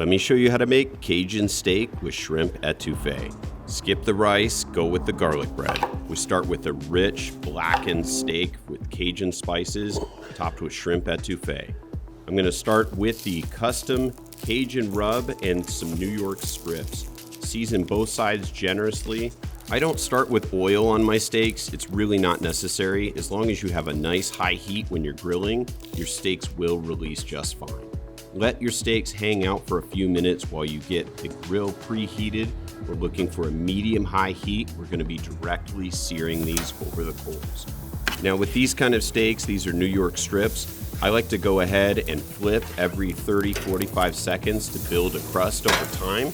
Let me show you how to make Cajun steak with shrimp etouffee. Skip the rice, go with the garlic bread. We start with a rich blackened steak with Cajun spices topped with shrimp etouffee. I'm going to start with the custom Cajun rub and some New York strips. Season both sides generously. I don't start with oil on my steaks. It's really not necessary. As long as you have a nice high heat when you're grilling, your steaks will release just fine. Let your steaks hang out for a few minutes while you get the grill preheated. We're looking for a medium-high heat. We're going to be directly searing these over the coals. Now with these kind of steaks, these are New York strips, I like to go ahead and flip every 30-45 seconds to build a crust over time.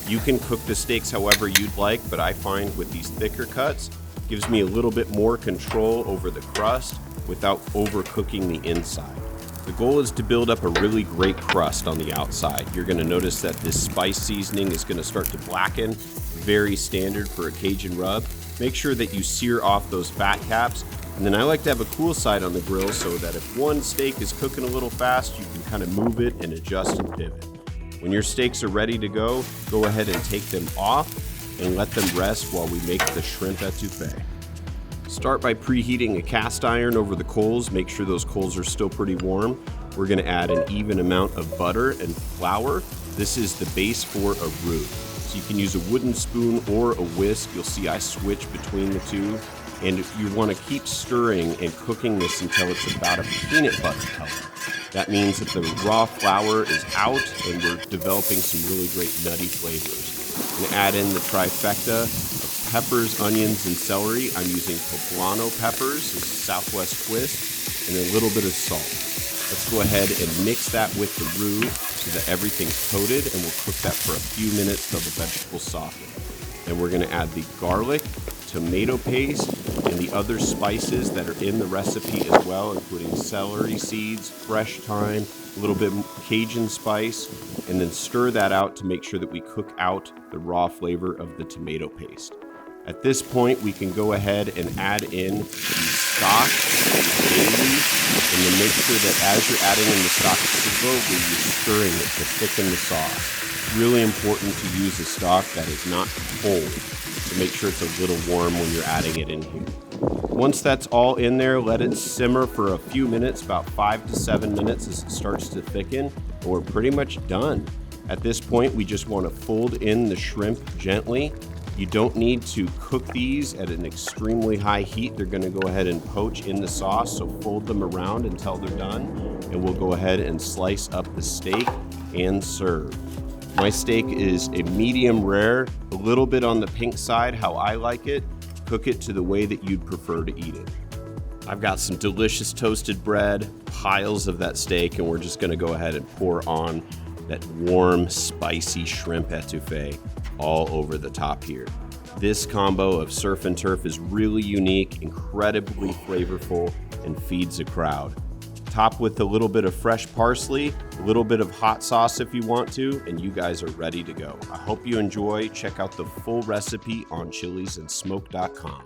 You can cook the steaks however you'd like, but I find with these thicker cuts, it gives me a little bit more control over the crust without overcooking the inside. The goal is to build up a really great crust on the outside. You're going to notice that this spice seasoning is going to start to blacken, very standard for a Cajun rub. Make sure that you sear off those fat caps, and then I like to have a cool side on the grill so that if one steak is cooking a little fast, you can kind of move it and adjust and pivot. When your steaks are ready to go ahead and take them off and let them rest while we make the shrimp etouffee. Start by preheating a cast iron over the coals. Make sure those coals are still pretty warm. We're going to add an even amount of butter and flour. This is the base for a roux. So you can use a wooden spoon or a whisk. You'll see I switch between the two. And you want to keep stirring and cooking this until it's about a peanut butter color. That means that the raw flour is out and we're developing some really great nutty flavors. I'm going to add in the trifecta of peppers, onions, and celery. I'm using poblano peppers, this is Southwest twist, and a little bit of salt. Let's go ahead and mix that with the roux so that everything's coated, and we'll cook that for a few minutes till the vegetables soften. Then we're going to add the garlic, tomato paste, and the other spices that are in the recipe as well, including celery seeds, fresh thyme, a little bit Cajun spice, and then stir that out to make sure that we cook out the raw flavor of the tomato paste. At this point, we can go ahead and add in the stock daily, and then make sure that as you're adding in the stock slowly, you're stirring it to thicken the sauce. It's really important to use a stock that is not cold, so make sure it's a little warm when you're adding it in here. Once that's all in there, let it simmer for a few minutes, about 5 to 7 minutes as it starts to thicken, and we're pretty much done. At this point, we just want to fold in the shrimp gently. You don't need to cook these at an extremely high heat. They're going to go ahead and poach in the sauce, so fold them around until they're done, and we'll go ahead and slice up the steak and serve. My steak is a medium rare, a little bit on the pink side, how I like it. Cook it to the way that you'd prefer to eat it. I've got some delicious toasted bread, piles of that steak, and we're just going to go ahead and pour on that warm, spicy shrimp etouffee all over the top here. This combo of surf and turf is really unique, incredibly flavorful, and feeds a crowd. Top with a little bit of fresh parsley, a little bit of hot sauce if you want to, and you guys are ready to go. I hope you enjoy. Check out the full recipe on chilisandsmoke.com.